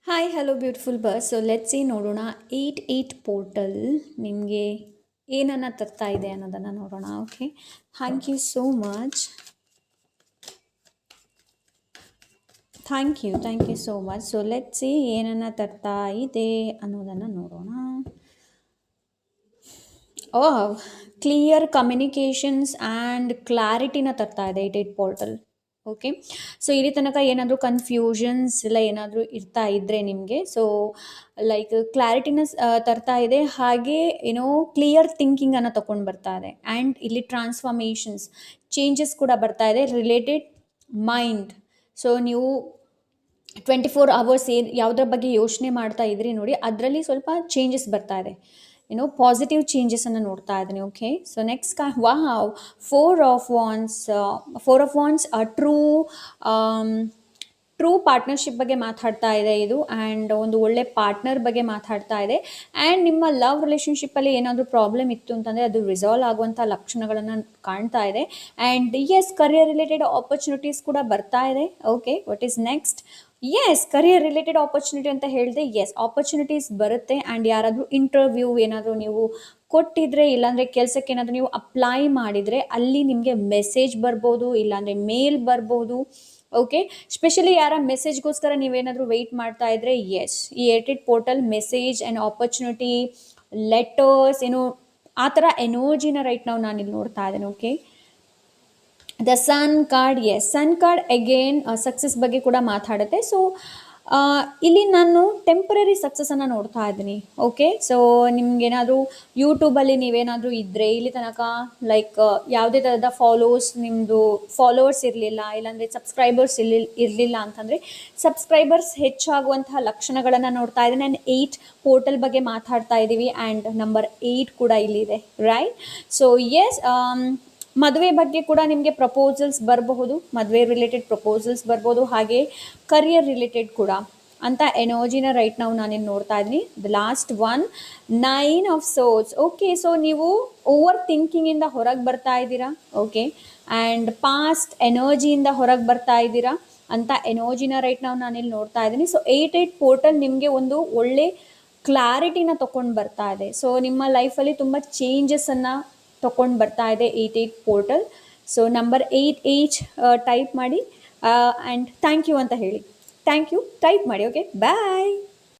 Hi hello beautiful bus so let's see ನೋಡೋಣ 88 portal ನಿಮಗೆ ಏನನ್ನು ತರ್ತಾ ಇದೆ ಅನ್ನೋದನ್ನು ನೋಡೋಣ. Okay, thank you so much. Thank you so much. So let's see ಏನನ್ನು ತರ್ತಾ ಇದೆ ಅನ್ನೋದನ್ನು ನೋಡೋಣ. ಕ್ಲಿಯರ್ ಕಮ್ಯುನಿಕೇಷನ್ಸ್ ಆ್ಯಂಡ್ ಕ್ಲಾರಿಟಿನ ತರ್ತಾ ಇದೆ 88 ಪೋರ್ಟಲ್. ಓಕೆ, ಸೊ ಇಲ್ಲಿ ತನಕ ಏನಾದರೂ ಕನ್ಫ್ಯೂಷನ್ಸ್ ಇಲ್ಲ ಏನಾದರೂ ಇರ್ತಾ ಇದ್ದರೆ ನಿಮಗೆ, ಸೊ ಲೈಕ್ ಕ್ಲಾರಿಟಿನ ತರ್ತಾ ಇದೆ, ಹಾಗೆ ಏನೋ ಕ್ಲಿಯರ್ ಥಿಂಕಿಂಗನ್ನು ತೊಗೊಂಡು ಬರ್ತಾ ಇದೆ. ಆ್ಯಂಡ್ ಇಲ್ಲಿ ಟ್ರಾನ್ಸ್ಫಾರ್ಮೇಷನ್ಸ್ ಚೇಂಜಸ್ ಕೂಡ ಬರ್ತಾ ಇದೆ ರಿಲೇಟೆಡ್ ಮೈಂಡ್. ಸೊ ನೀವು 24 ಅವರ್ಸ್ ಯಾವುದ್ರ ಬಗ್ಗೆ ಯೋಚನೆ ಮಾಡ್ತಾ ಇದ್ರಿ ನೋಡಿ, ಅದರಲ್ಲಿ ಸ್ವಲ್ಪ ಚೇಂಜಸ್ ಬರ್ತಾ ಇದೆ, ಪಾಸಿಟಿವ್ ಚೇಂಜಸನ್ನು ನೋಡ್ತಾ ಇದ್ದೀನಿ. Okay, so next wow, four of ವಾನ್ಸ್ true partnership ಬಗ್ಗೆ ಮಾತಾಡ್ತಾ ಇದೆ ಇದು. ಆ್ಯಂಡ್ ಒಂದು ಒಳ್ಳೆ ಪಾರ್ಟ್ನರ್ ಬಗ್ಗೆ ಮಾತಾಡ್ತಾ ಇದೆ. ಆ್ಯಂಡ್ ನಿಮ್ಮ ಲವ್ ರಿಲೇಷನ್ಶಿಪ್ಪಲ್ಲಿ ಏನಾದರೂ ಪ್ರಾಬ್ಲಮ್ ಇತ್ತು ಅಂತಂದರೆ ಅದು ರಿಸಾಲ್ವ್ ಆಗುವಂಥ ಲಕ್ಷಣಗಳನ್ನು ಕಾಣ್ತಾ ಇದೆ. And yes, career related opportunities ಕೂಡ ಬರ್ತಾ ಇದೆ. Okay, what is next? Yes, career related opportunity ಅಂತ ಹೇಳಿದೆ. ಎಸ್, ಆಪರ್ಚುನಿಟೀಸ್ ಬರುತ್ತೆ. ಆ್ಯಂಡ್ ಯಾರಾದರೂ ಇಂಟರ್ವ್ಯೂ ಏನಾದರೂ ನೀವು ಕೊಟ್ಟಿದ್ರೆ, ಇಲ್ಲಾಂದರೆ ಕೆಲಸಕ್ಕೆ ಏನಾದರೂ ನೀವು ಅಪ್ಲೈ ಮಾಡಿದರೆ ಅಲ್ಲಿ ನಿಮಗೆ ಮೆಸೇಜ್ ಬರ್ಬೋದು, ಇಲ್ಲಾಂದರೆ ಮೇಲ್ ಬರ್ಬೋದು. ಓಕೆ, ಸ್ಪೆಷಲಿ ಯಾರ ಮೆಸೇಜ್ಗೋಸ್ಕರ ನೀವೇನಾದರೂ ವೆಯ್ಟ್ ಮಾಡ್ತಾ ಇದ್ರೆ, ಎಸ್, ಈ 88 portal message and opportunity, letters, ಆ ಥರ ಎನರ್ಜಿನ ರೈಟ್ ನಾವು ನಾನಿಲ್ಲಿ ನೋಡ್ತಾ ಇದ್ದೇನೆ. Okay, the sun card, yes, sun card again success ಬಗ್ಗೆ ಕೂಡ ಮಾತಾಡುತ್ತೆ. ಸೊ ಇಲ್ಲಿ ನಾನು ಟೆಂಪರರಿ ಸಕ್ಸಸ್ಸನ್ನು ನೋಡ್ತಾ ಇದ್ದೀನಿ. ಓಕೆ, ಸೊ ನಿಮ್ಗೇನಾದರೂ ಯೂಟ್ಯೂಬಲ್ಲಿ ನೀವೇನಾದರೂ ಇದ್ದರೆ ಇಲ್ಲಿ ತನಕ ಲೈಕ್ ಯಾವುದೇ ಥರದ ನಿಮ್ಮದು ಫಾಲೋವರ್ಸ್ ಇರಲಿಲ್ಲ, ಇಲ್ಲಾಂದರೆ ಸಬ್ಸ್ಕ್ರೈಬರ್ಸ್ ಇರಲಿಲ್ಲ ಅಂತಂದರೆ ಸಬ್ಸ್ಕ್ರೈಬರ್ಸ್ ಹೆಚ್ಚಾಗುವಂತಹ ಲಕ್ಷಣಗಳನ್ನು ನೋಡ್ತಾ ಇದ್ದೀನಿ. ಆ್ಯಂಡ್ 8 ಪೋರ್ಟಲ್ ಬಗ್ಗೆ ಮಾತಾಡ್ತಾ ಇದ್ದೀವಿ. ಆ್ಯಂಡ್ ನಂಬರ್ 8 ಕೂಡ ಇಲ್ಲಿದೆ, ರೈಟ್? ಸೊ ಎಸ್, ಮದುವೆ ಬಗ್ಗೆ ಕೂಡ ನಿಮಗೆ ಪ್ರಪೋಸಲ್ಸ್ ಬರಬಹುದು, ಮದುವೆ ರಿಲೇಟೆಡ್ ಪ್ರಪೋಸಲ್ಸ್ ಬರ್ಬೋದು, ಹಾಗೆ ಕರಿಯರ್ ರಿಲೇಟೆಡ್ ಕೂಡ ಅಂತ ಎನರ್ಜಿನ ರೈಟ್ ನಾವು ನಾನಿಲ್ಲಿ ನೋಡ್ತಾ ಇದ್ದೀನಿ. The last one, 9 of swords. Okay, so ನೀವು ಓವರ್ ಥಿಂಕಿಂಗಿಂದ ಹೊರಗೆ ಬರ್ತಾ ಇದ್ದೀರಾ. ಓಕೆ, ಆ್ಯಂಡ್ ಪಾಸ್ಟ್ ಎನರ್ಜಿಯಿಂದ ಹೊರಗೆ ಬರ್ತಾ ಇದ್ದೀರಾ ಅಂತ ಎನರ್ಜಿನ ರೈಟ್ ನಾವು ನಾನಿಲ್ಲಿ ನೋಡ್ತಾ ಇದ್ದೀನಿ. ಸೊ 88 ಪೋರ್ಟಲ್ ನಿಮಗೆ ಒಂದು ಒಳ್ಳೆ ಕ್ಲಾರಿಟಿನ ತೊಗೊಂಡು ಬರ್ತಾ ಇದೆ. ಸೊ ನಿಮ್ಮ ಲೈಫಲ್ಲಿ ತುಂಬ ಚೇಂಜಸನ್ನು ತೊಗೊಂಡು ಬರ್ತಾ ಇದೆ 88 ಪೋರ್ಟಲ್. ಸೊ ನಂಬರ್ 88 ಟೈಪ್ ಮಾಡಿ ಆ್ಯಂಡ್ ಥ್ಯಾಂಕ್ ಯು ಅಂತ ಹೇಳಿ. ಥ್ಯಾಂಕ್ ಯು ಟೈಪ್ ಮಾಡಿ. ಓಕೆ, ಬಾಯ್.